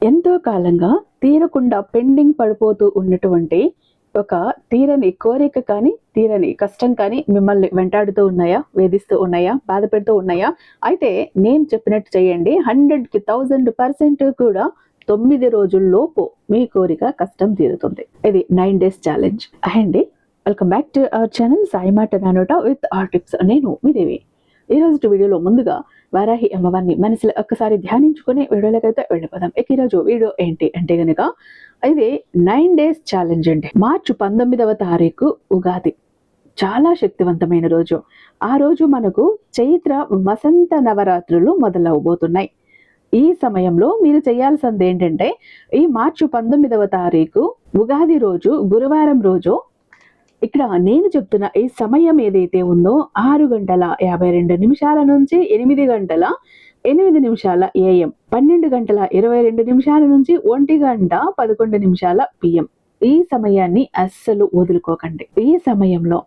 ఎంతో కాలంగా తీరకుండా పెండింగ్ పడిపోతూ ఉన్నటువంటి ఒక తీరని కోరిక కానీ, తీరని కష్టం కానీ మిమ్మల్ని వెంటాడుతూ ఉన్నాయా? వేధిస్తూ ఉన్నాయా? బాధ పెడుతూ ఉన్నాయా? అయితే నేను చెప్పినట్టు చేయండి. 100కి 1000% కూడా 9 రోజుల్లోపు మీ కోరిక కష్టం తీరుతుంది. ఇది 9 డేస్ ఛాలెంజ్. అండి, welcome back to our channel Sai మాట నానోట విత్ ఆర్ టిప్స్. నేను మీ దేవి. ఈ రోజు వీడియోలో ముందుగా వారాహి అమ్మవారిని మనసులో ఒక్కసారి ధ్యానించుకుని వీడియోలకైతే వెళ్ళిపోదాం. ఈరోజు వీడియో ఏంటి అంటే గనక ఇది 9 డేస్ ఛాలెంజ్ అండి. మార్చి 19వ తారీఖు ఉగాది. చాలా శక్తివంతమైన రోజు. ఆ రోజు మనకు చైత్ర వసంత నవరాత్రులు మొదలవబోతున్నాయి. ఈ సమయంలో మీరు చేయాల్సింది ఏంటంటే, ఈ మార్చి 19వ తారీఖు ఉగాది రోజు, గురువారం రోజు, ఇక్కడ నేను చెప్తున్న ఈ సమయం ఏదైతే ఉందో 6:52 నుంచి 8:08 AM, 12:22 నుంచి 1:11 PM. ఈ సమయాన్ని అస్సలు వదులుకోకండి. ఈ సమయంలో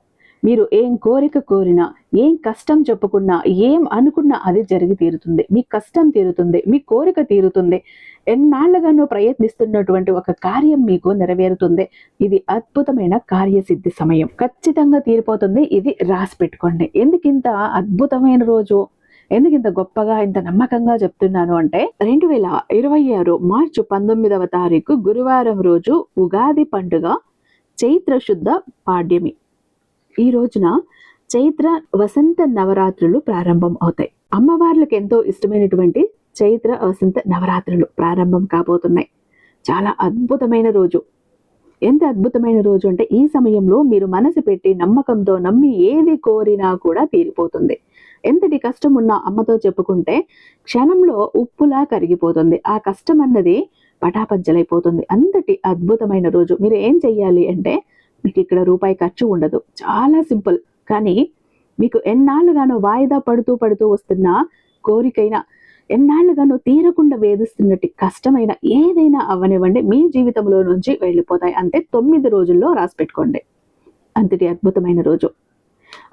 మీరు ఏం కోరిక కోరినా, ఏం కష్టం చెప్పుకున్నా, ఏం అనుకున్నా అది జరిగి తీరుతుంది. మీ కష్టం తీరుతుంది, మీ కోరిక తీరుతుంది. ఎన్నాళ్లుగానో ప్రయత్నిస్తున్నటువంటి ఒక కార్యం మీకు నెరవేరుతుంది. ఇది అద్భుతమైన కార్యసిద్ధి సమయం. ఖచ్చితంగా తీరిపోతుంది. ఇది రాసి పెట్టుకోండి. ఎందుకింత అద్భుతమైన రోజు, ఎందుకింత గొప్పగా, ఇంత నమ్మకంగా చెప్తున్నాను అంటే, 2026 మార్చి 19వ తారీఖు గురువారం రోజు ఉగాది పండుగ, చైత్ర శుద్ధ పాడ్యమి. ఈ రోజున చైత్ర వసంత నవరాత్రులు ప్రారంభం అవుతాయి. అమ్మవార్లకు ఎంతో ఇష్టమైనటువంటి చైత్ర వసంత నవరాత్రులు ప్రారంభం కాబోతున్నాయి. చాలా అద్భుతమైన రోజు. ఎంత అద్భుతమైన రోజు అంటే, ఈ సమయంలో మీరు మనసు పెట్టి నమ్మకంతో నమ్మి ఏది కోరినా కూడా తీరిపోతుంది. ఎంతటి కష్టం ఉన్నా అమ్మతో చెప్పుకుంటే క్షణంలో ఉప్పులా కరిగిపోతుంది. ఆ కష్టం అన్నది పటాపంచలైపోతుంది. అంతటి అద్భుతమైన రోజు. మీరు ఏం చెయ్యాలి అంటే, మీకు ఇక్కడ రూపాయి ఖర్చు ఉండదు. చాలా సింపుల్. కానీ మీకు ఎన్నాళ్ళుగానో వాయిదా పడుతూ వస్తున్న కోరికైనా, ఎన్నాళ్ళుగానో తీరకుండా వేధిస్తున్నట్టు కష్టమైన ఏదైనా అవ్వనివ్వండి, మీ జీవితంలో నుంచి వెళ్ళిపోతాయి. అంతే 9 రోజుల్లో రాసి పెట్టుకోండి. అంతటి అద్భుతమైన రోజు.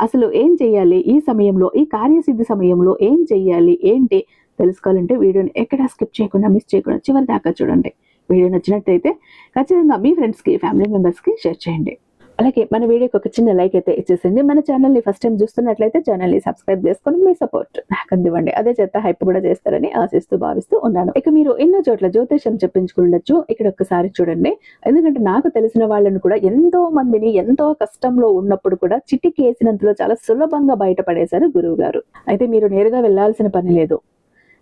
అసలు ఏం చెయ్యాలి ఈ సమయంలో, ఈ కార్యసిద్ధి సమయంలో ఏం చెయ్యాలి, ఏంటి తెలుసుకోవాలంటే వీడియోని ఎక్కడా స్కిప్ చేయకుండా, మిస్ చేయకుండా చివరి దాకా చూడండి. వీడియో నచ్చినట్టయితే ఖచ్చితంగా మీ ఫ్రెండ్స్కి, ఫ్యామిలీ మెంబర్స్కి షేర్ చేయండి. అలాగే మన వీడియోకి ఒక చిన్న లైక్ అయితే ఇచ్చేసింది. మన ఛానల్ని ఫస్ట్ టైం చూస్తున్నట్లయితే ఛానల్ని సబ్స్క్రైబ్ చేసుకొని మీ సపోర్ట్ నాకు అందివ్వండి. అదే చేత హైప్ కూడా చేస్తారని ఆశిస్తూ భావిస్తూ ఉన్నాను. ఇక మీరు ఎన్నో చోట్ల జ్యోతిషం చెప్పించుకుండొచ్చు. ఇక్కడ ఒక్కసారి చూడండి. ఎందుకంటే నాకు తెలిసిన వాళ్ళని కూడా, ఎంతో మందిని ఎంతో కష్టంలో ఉన్నప్పుడు కూడా చిటికేసినంతలో చాలా సులభంగా బయటపడేశారు గురువు గారు. అయితే మీరు నేరుగా వెళ్లాల్సిన పని లేదు,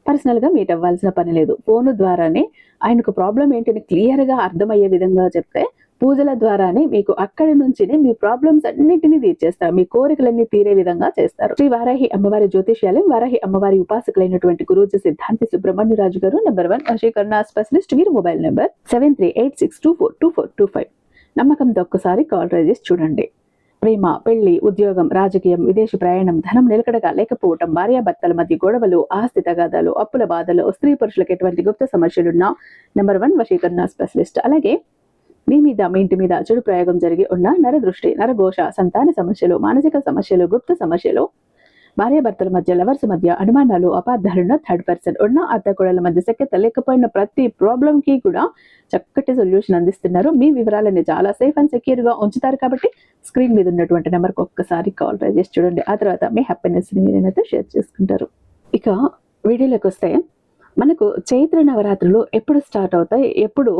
పర్సనల్గా మీట్ అవ్వాల్సిన పని లేదు. ఫోను ద్వారానే ఆయనకు ప్రాబ్లం ఏంటని క్లియర్గా అర్థమయ్యే విధంగా చెప్తే, పూజల ద్వారానే మీకు అక్కడి నుంచినే మీ ప్రాబ్లమ్స్ అన్నిటినీ తీర్చేస్తారు. మీ కోరికలన్నీ తీరే విధంగా చేస్తారు. శ్రీ వారాహి అమ్మవారి జ్యోతిష్యాలయం, వారాహి అమ్మవారి ఉపాసకులైనటువంటి గురూజీ సిద్ధాంతి సుబ్రహ్మణ్యరాజు గారు, #1 వశీకరణ స్పెషలిస్ట్. వీరి మొబైల్ నెంబర్ 7386242425. నమ్మకంతో ఒక్కసారి కాల్ ట్రై చేసి చూడండి. ప్రేమ, పెళ్లి, ఉద్యోగం, రాజకీయం, విదేశీ ప్రయాణం, ధనం నిలకడగా లేకపోవటం, భార్యాభర్తల మధ్య గొడవలు, ఆస్తి తగాదాలు, అప్పుల బాధలు, స్త్రీ పురుషులకు ఎటువంటి గుప్త సమస్యలున్నా #1 వశీకరణ స్పెషలిస్ట్. అలాగే మీ మీద, మీ ఇంటి మీద చెడు ప్రయోగం జరిగి ఉన్న నరదృష్టి, నరఘోష, సంతాన సమస్యలు, మానసిక సమస్యలు, గుప్త సమస్యలు, భార్యాభర్తల మధ్య, లవర్స్ మధ్య అనుమానాలు, అపార్థాలున్న, థర్డ్ పర్సన్ ఉన్న, అత్తకోడల మధ్య సఖ్యత లేకపోయిన ప్రతి ప్రాబ్లం కి కూడా చక్కటి సొల్యూషన్ అందిస్తున్నారు. మీ వివరాలని చాలా సేఫ్ అండ్ సెక్యూర్ గా ఉంచుతారు. కాబట్టి స్క్రీన్ మీద ఉన్నటువంటి నెంబర్కి ఒక్కసారి కాల్ ట్రై చేసి చూడండి. ఆ తర్వాత మీ హ్యాపీనెస్ ని మీరైతే షేర్ చేసుకుంటారు. ఇక వీడియోలోకి వస్తే, మనకు చైత్ర నవరాత్రులు ఎప్పుడు స్టార్ట్ అవుతాయి, ఎప్పుడు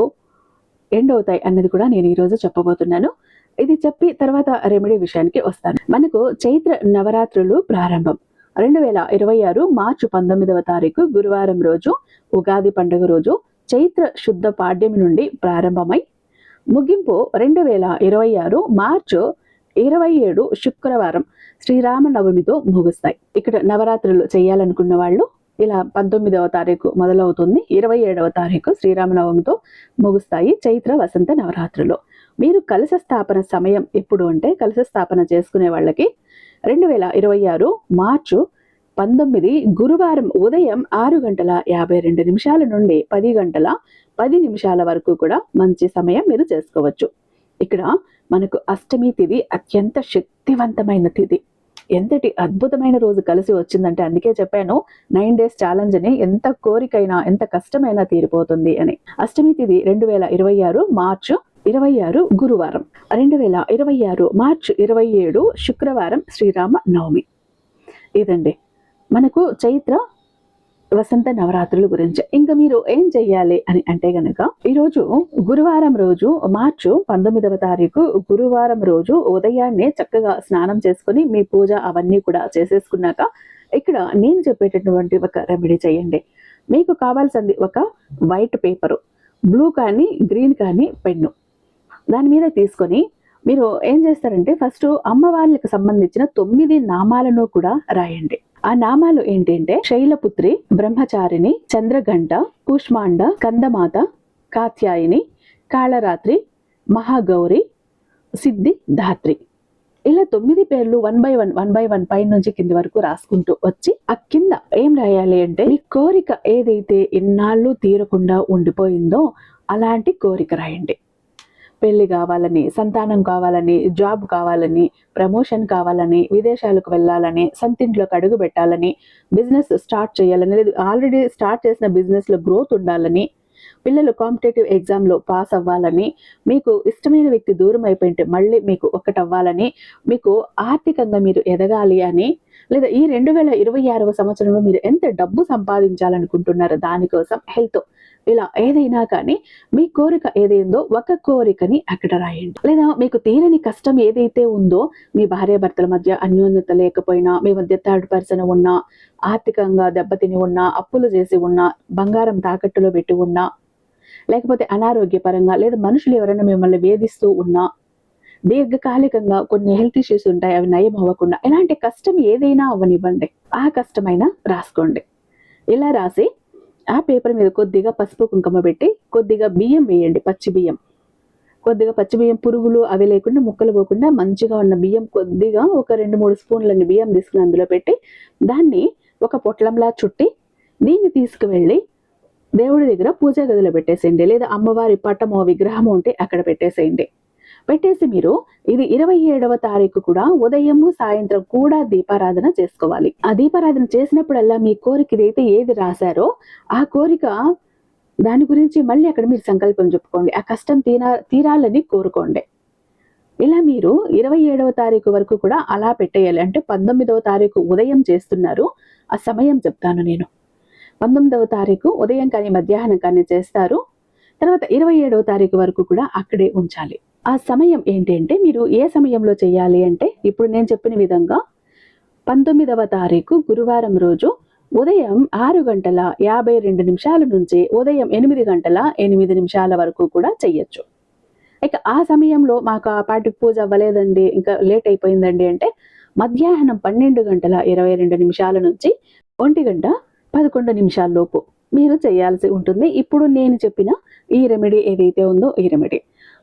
ఎండ్ అవుతాయి అన్నది కూడా నేను ఈరోజు చెప్పబోతున్నాను. ఇది చెప్పి తర్వాత రెమెడీ విషయానికి వస్తాను. మనకు చైత్ర నవరాత్రులు ప్రారంభం 2026 మార్చి 19వ తారీఖు గురువారం రోజు, ఉగాది పండుగ రోజు, చైత్ర శుద్ధ పాడ్యమి నుండి ప్రారంభమై ముగింపు 2026 మార్చి 27 శుక్రవారం శ్రీరామనవమితో ముగుస్తాయి. ఇక్కడ నవరాత్రులు చేయాలనుకున్న వాళ్ళు ఇలా 19వ తారీఖు మొదలవుతుంది, 27వ తారీఖు శ్రీరామనవమితో ముగుస్తాయి చైత్ర వసంత నవరాత్రులు. మీరు కలశ స్థాపన సమయం ఎప్పుడు అంటే, కలశ స్థాపన చేసుకునే వాళ్ళకి 2026 మార్చి 19 గురువారం ఉదయం 6:52 నుండి 10:10 వరకు కూడా మంచి సమయం మీరు చేసుకోవచ్చు. ఇక్కడ మనకు అష్టమి తిథి అత్యంత శక్తివంతమైన తిథి. ఎంతటి అద్భుతమైన రోజు కలిసి వచ్చిందంటే అందుకే చెప్పాను 9 days ఛాలెంజ్ అని. ఎంత కోరికైనా ఎంత కష్టమైనా తీరిపోతుంది అని. అష్టమి తిథి 2026 మార్చి 26 గురువారం, 2026 మార్చి 27 శుక్రవారం, శ్రీరామ నవమి. ఇదండి మనకు చైత్ర వసంత నవరాత్రుల గురించి. ఇంకా మీరు ఏం చెయ్యాలి అని అంటే గనక, ఈరోజు గురువారం రోజు మార్చి 19వ తారీఖు గురువారం రోజు ఉదయాన్నే చక్కగా స్నానం చేసుకుని మీ పూజ అవన్నీ కూడా చేసేసుకున్నాక ఇక్కడ నేను చెప్పేటటువంటి ఒక రెమెడీ చేయండి. మీకు కావాల్సింది ఒక వైట్ పేపరు, బ్లూ కానీ గ్రీన్ కానీ పెన్ను, దాని మీద తీసుకొని మీరు ఏం చేస్తారంటే ఫస్ట్ అమ్మవార్లకు సంబంధించిన 9 నామాలను కూడా రాయండి. ఆ నామాలు ఏంటంటే శైలపుత్రి, బ్రహ్మచారిణి, చంద్రఘంట, కూష్మాండ, కందమాత, కాత్యాయిని, కాళరాత్రి, మహాగౌరి, సిద్ధి ధాత్రి. ఇలా 9 పేర్లు 1 by 1 పై నుంచి కింది వరకు రాసుకుంటూ వచ్చి ఆ కింద ఏం రాయాలి అంటే మీ కోరిక ఏదైతే ఇన్నాళ్ళు తీరకుండా ఉండిపోయిందో అలాంటి కోరిక రాయండి. పెళ్లి కావాలని, సంతానం కావాలని, జాబ్ కావాలని, ప్రమోషన్ కావాలని, విదేశాలకు వెళ్ళాలని, సొంతింట్లోకి అడుగు పెట్టాలని, బిజినెస్ స్టార్ట్ చేయాలని, లేదు ఆల్రెడీ స్టార్ట్ చేసిన బిజినెస్లో గ్రోత్ ఉండాలని, పిల్లలు కాంపిటేటివ్ ఎగ్జామ్లో పాస్ అవ్వాలని, మీకు ఇష్టమైన వ్యక్తి దూరం అయిపోయింటే మళ్ళీ మీకు ఒక్కటవ్వాలని, మీకు ఆర్థికంగా మీరు ఎదగాలి అని, లేదా ఈ 2026వ సంవత్సరంలో మీరు ఎంత డబ్బు సంపాదించాలనుకుంటున్నారో దానికోసం, హెల్త్, ఇలా ఏదైనా కానీ మీ కోరిక ఏదైందో ఒక కోరికని అక్కడ రాయండి. లేదా మీకు తీరని కష్టం ఏదైతే ఉందో, మీ భార్యాభర్తల మధ్య అన్యోన్యత లేకపోయినా, మీ మధ్య థర్డ్ పర్సన్ ఉన్నా, ఆర్థికంగా దెబ్బతిని ఉన్నా, అప్పులు చేసి ఉన్నా, బంగారం తాకట్టులో పెట్టి ఉన్నా, లేకపోతే అనారోగ్యపరంగా, లేదా మనుషులు ఎవరైనా మిమ్మల్ని వేధిస్తూ ఉన్నా, దీర్ఘకాలికంగా కొన్ని హెల్త్ ఇష్యూస్ ఉంటాయి, అవి నయం అవ్వకుండా, ఇలాంటి కష్టం ఏదైనా అవ్వనివ్వండి, ఆ కష్టమైనా రాసుకోండి. ఇలా రాసి ఆ పేపర్ మీద కొద్దిగా పసుపు కుంకుమ పెట్టి కొద్దిగా బియ్యం వేయండి, పచ్చి బియ్యం, కొద్దిగా పచ్చి బియ్యం, పురుగులు అవి లేకుండా ముక్కలు పోకుండా మంచిగా ఉన్న బియ్యం కొద్దిగా ఒక 2-3 స్పూన్లని బియ్యం తీసుకుని అందులో పెట్టి దాన్ని ఒక పొట్లంలా చుట్టి దీన్ని తీసుకువెళ్ళి దేవుడి దగ్గర పూజా గదిలో పెట్టేసేయండి. లేదా అమ్మవారి పటమో విగ్రహమో ఉంటే అక్కడ పెట్టేసేయండి. పెట్టేసి మీరు ఇది 27వ తారీఖు కూడా ఉదయము సాయంత్రం కూడా దీపారాధన చేసుకోవాలి. ఆ దీపారాధన చేసినప్పుడల్లా మీ కోరిక ఇదైతే ఏది రాశారో ఆ కోరిక దాని గురించి మళ్ళీ అక్కడ మీరు సంకల్పం చెప్పుకోండి. ఆ కష్టం తీరాలని కోరుకోండి. ఇలా మీరు 27వ తారీఖు వరకు కూడా అలా పెట్టేయాలి. అంటే 19వ తారీఖు ఉదయం చేస్తున్నారు, ఆ సమయం చెప్తాను నేను. 19వ తారీఖు ఉదయం కానీ మధ్యాహ్నం కానీ చేస్తారు. తర్వాత 27వ తారీఖు వరకు కూడా అక్కడే ఉంచాలి. ఆ సమయం ఏంటంటే మీరు ఏ సమయంలో చేయాలి అంటే ఇప్పుడు నేను చెప్పిన విధంగా 19వ తారీఖు గురువారం రోజు ఉదయం 6:52 నుంచి ఉదయం 8:08 వరకు కూడా చెయ్యొచ్చు. ఇక ఆ సమయంలో మాకు ఆ పాటికి పూజ అవ్వలేదండి, ఇంకా లేట్ అయిపోయిందండి అంటే మధ్యాహ్నం 12:22 నుంచి 1:11 లోపు మీరు చేయాల్సి ఉంటుంది. ఇప్పుడు నేను చెప్పిన ఈ రెమెడీ ఏదైతే ఉందో ఈ రెమెడీ,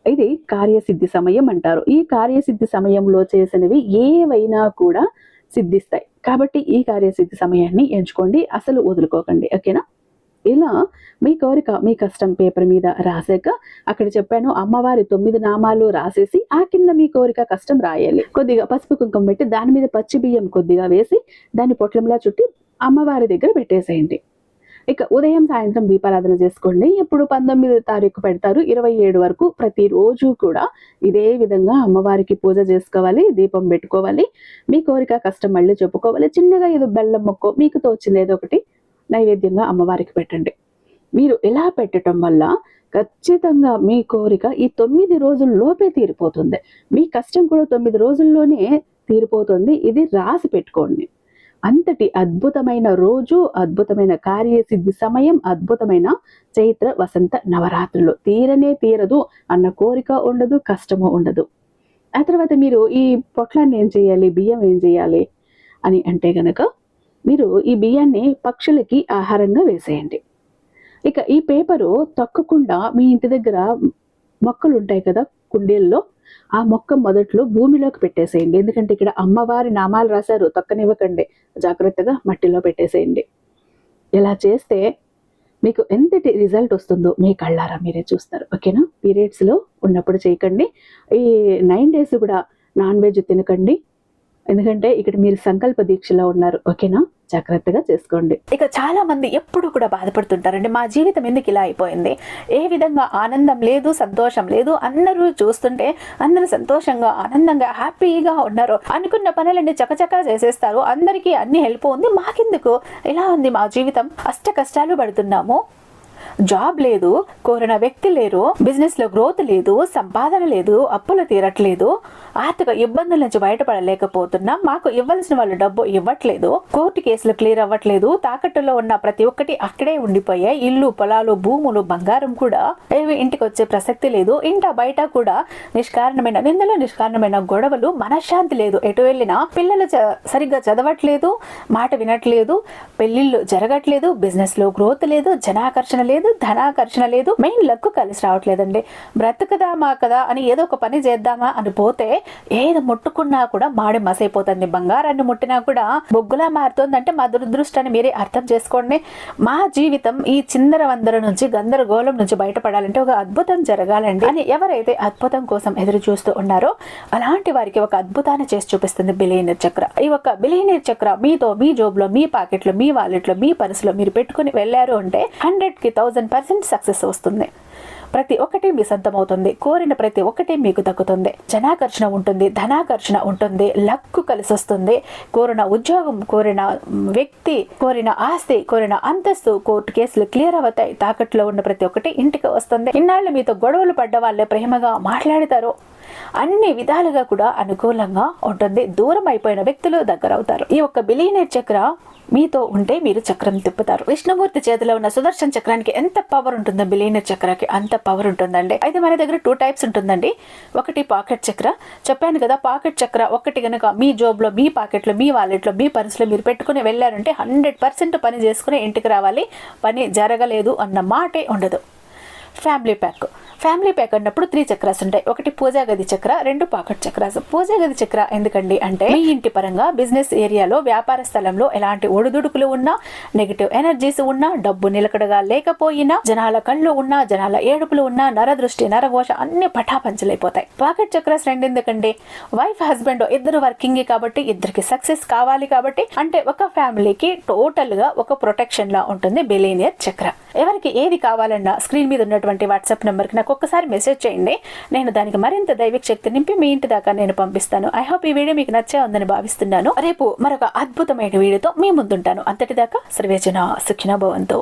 ఇది కార్యసిద్ధి సమయం అంటారు. ఈ కార్యసిద్ధి సమయంలో చేసినవి ఏవైనా కూడా సిద్ధిస్తాయి. కాబట్టి ఈ కార్యసిద్ధి సమయాన్ని ఎంచుకోండి, అసలు వదులుకోకండి. ఓకేనా? ఇలా మీ కోరిక, మీ కష్టం పేపర్ మీద రాసాక అక్కడ చెప్పాను అమ్మవారి 9 నామాలు రాసేసి ఆ కింద మీ కోరిక కష్టం రాయాలి. కొద్దిగా పసుపు కుంకుమ పెట్టి దాని మీద పచ్చి బియ్యం కొద్దిగా వేసి దాన్ని పొట్లంలా చుట్టి అమ్మవారి దగ్గర పెట్టేసేయండి. ఇక ఉదయం సాయంత్రం దీపారాధన చేసుకోండి. ఇప్పుడు 19వ తారీఖు పెడతారు, 27 వరకు ప్రతిరోజు కూడా ఇదే విధంగా అమ్మవారికి పూజ చేసుకోవాలి, దీపం పెట్టుకోవాలి, మీ కోరిక కష్టం మళ్ళీ చెప్పుకోవాలి. చిన్నగా ఏదో బెల్లం మొక్కో మీకు తోచింది ఏదో ఒకటి నైవేద్యంగా అమ్మవారికి పెట్టండి. మీరు ఇలా పెట్టడం వల్ల ఖచ్చితంగా మీ కోరిక ఈ 9 రోజుల్లోపే తీరిపోతుంది. మీ కష్టం కూడా 9 రోజుల్లోనే తీరిపోతుంది. ఇది రాసి పెట్టుకోండి. అంతటి అద్భుతమైన రోజు, అద్భుతమైన కార్యసిద్ధి సమయం, అద్భుతమైన చైత్ర వసంత నవరాత్రులు. తీరనే తీరదు అన్న కోరిక ఉండదు, కష్టము ఉండదు. ఆ తర్వాత మీరు ఈ పొట్లాన్ని ఏం చేయాలి, బియ్యం ఏం చేయాలి అని అంటే గనక మీరు ఈ బియ్యాన్ని పక్షులకి ఆహారంగా వేసేయండి. ఇక ఈ పేపరు తొక్కకుండా మీ ఇంటి దగ్గర మొక్కలు ఉంటాయి కదా కుండీల్లో, ఆ మొక్క మొదట్లో భూమిలోకి పెట్టేసేయండి. ఎందుకంటే ఇక్కడ అమ్మవారి నామాలు రాశారు, తొక్కనివ్వకండి, జాగ్రత్తగా మట్టిలో పెట్టేసేయండి. ఇలా చేస్తే మీకు ఎంతటి రిజల్ట్ వస్తుందో మీ కళ్ళారా మీరే చూస్తారు. ఓకేనా? పీరియడ్స్లో ఉన్నప్పుడు చేయకండి. ఈ 9 days కూడా నాన్ వెజ్ తినకండి. ఎందుకంటే ఇక్కడ మీరు సంకల్ప దీక్షలో ఉన్నారు. ఓకేనా, జాగ్రత్తగా చేసుకోండి. ఇక చాలా మంది ఎప్పుడు కూడా బాధపడుతుంటారండి, మా జీవితం ఎందుకు ఇలా అయిపోయింది, ఏ విధంగా ఆనందం లేదు, సంతోషం లేదు, అందరూ చూస్తుంటే అందరూ సంతోషంగా ఆనందంగా హ్యాపీగా ఉన్నారు, అనుకున్న పనులన్నీ చకచకా చేసేస్తారు, అందరికీ అన్ని హెల్ప్ ఉంది, మాకెందుకు ఇలా ఉంది మా జీవితం, అష్ట కష్టాలు పడుతున్నాము, జాబ్ లేదు, కోరిన వ్యక్తి లేరు, బిజినెస్ లో గ్రోత్ లేదు, సంపాదన లేదు, అప్పులు తీరట్లేదు, ఆర్థిక ఇబ్బందుల నుంచి బయటపడలేకపోతున్నాం, మాకు ఇవ్వాల్సిన వాళ్ళు డబ్బు ఇవ్వట్లేదు, కోర్టు కేసులు క్లియర్ అవ్వట్లేదు, తాకట్టులో ఉన్న ప్రతి ఒక్కటి అక్కడే ఉండిపోయాయి, ఇల్లు పొలాలు భూములు బంగారం కూడా ఏవి ఇంటికి వచ్చే ప్రసక్తి లేదు, ఇంట బయట కూడా నిష్కారణమైన నిందలు, నిష్కారణమైన గొడవలు, మనశ్శాంతి లేదు, ఎటు వెళ్ళినా పిల్లలు సరిగ్గా చదవట్లేదు, మాట వినట్లేదు, పెళ్లిళ్ళు జరగట్లేదు, బిజినెస్ లో గ్రోత్ లేదు, జనాకర్షణ లేదు, ధనాకర్షణ లేదు, మెయిన్ లక్ కలిసి రావట్లేదండి. బ్రతుకుదామా కదా అని ఏదో ఒక పని చేద్దామా అని పోతే ఏది ముట్టుకున్నా కూడా మాడి మసైపోతుంది, బంగారాన్ని ముట్టినా కూడా బొగ్గులా మారుతుందంటే మా దురదృష్టాన్ని మీరే అర్థం చేసుకోండి. మా జీవితం ఈ చిందర వందర నుంచి గందరగోళం నుంచి బయటపడాలంటే ఒక అద్భుతం జరగాలండి అని ఎవరైతే అద్భుతం కోసం ఎదురు చూస్తూ ఉన్నారో అలాంటి వారికి ఒక అద్భుతాన్ని చేసి చూపిస్తుంది బిలియనీర్ చక్ర. ఈ ఒక బిలియనీర్ చక్ర మీతో మీ జోబులో, మీ పాకెట్లో, మీ వాలెట్లో, మీ పర్సులో మీరు పెట్టుకుని వెళ్ళారు అంటే 100కి 1000% సక్సెస్ వస్తుంది. ప్రతి ఒక్కటి మీ సొంతం అవుతుంది, కోరిన ప్రతి ఒక్కటి మీకు దక్కుతుంది, జనాకర్షణ ఉంటుంది, ధనాకర్షణ ఉంటుంది, లక్కు కలిసి వస్తుంది, కోరిన ఉద్యోగం, కోరిన వ్యక్తి, కోరిన ఆస్తి, కోరిన అంతస్తు, కోర్టు కేసులు క్లియర్ అవుతాయి, తాకట్లో ఉన్న ప్రతి ఒక్కటి ఇంటికి వస్తుంది, ఇన్నాళ్ళు మీతో గొడవలు పడ్డ వాళ్ళే ప్రేమగా మాట్లాడతారు, అన్ని విధాలుగా కూడా అనుకూలంగా ఉంటుంది, దూరం అయిపోయిన వ్యక్తులు దగ్గర అవుతారు. ఈ ఒక్క బిలియనీర్ చక్ర మీతో ఉంటే మీరు చక్రం తిప్పుతారు. విష్ణుమూర్తి చేతిలో ఉన్న సుదర్శన చక్రానికి ఎంత పవర్ ఉంటుందో బిలియనీర్ చక్రానికి అంత పవర్ ఉంటుందండి. అయితే మన దగ్గర 2 టైప్స్ ఉంటుందండి. ఒకటి పాకెట్ చక్ర, చెప్పాను కదా, పాకెట్ చక్ర ఒకటి గనక మీ జోబులో, మీ పాకెట్లో, మీ వాలెట్లో, మీ పర్సులో మీరు పెట్టుకుని వెళ్ళారంటే 100% పని చేసుకుని ఇంటికి రావాలి, పని జరగలేదు అన్న మాటే ఉండదు. ఫ్యామిలీ ప్యాక్ అన్నప్పుడు 3 చక్రాస్ ఉంటాయి. ఒకటి పూజా గది చక్ర, 2 పాకెట్ చక్రాస్. పూజా గది చక్ర ఎందుకండి అంటే మీ ఇంటి పరంగా బిజినెస్ ఏరియాలో, వ్యాపార స్థలంలో ఎలాంటి ఒడిదుడుకులు ఉన్నా, నెగిటివ్ ఎనర్జీస్ ఉన్నా, డబ్బు నిలకడగా లేకపోయినా, జనాల కళ్ళు ఉన్నా, జనాల ఏడుపులు ఉన్నా, నరదృష్టి, నరఘోష అన్ని పటాపంచలైపోతాయి. పాకెట్ చక్రాస్ 2 ఎందుకండి, వైఫ్ హస్బెండ్ ఇద్దరు వర్కింగ్ కాబట్టి, ఇద్దరికి సక్సెస్ కావాలి కాబట్టి, అంటే ఒక ఫ్యామిలీకి టోటల్ గా ఒక ప్రొటెక్షన్ లా ఉంటుంది బిలియనీర్ చక్ర. ఎవరికి ఏది కావాలన్నా స్క్రీన్ మీద ఉన్నటువంటి వాట్సాప్ నెంబర్ కి నాకు ఒక్కసారి మెసేజ్ చేయండి, నేను దానికి మరింత దైవిక శక్తి నింపి మీ ఇంటి దాకా నేను పంపిస్తాను. ఐ హోప్ ఈ వీడియో మీకు నచ్చే ఉందని భావిస్తున్నాను. రేపు మరొక అద్భుతమైన వీడియోతో మీ ముందుంటాను. అంతటిదాకా సర్వేజన సుఖినో భవంతు.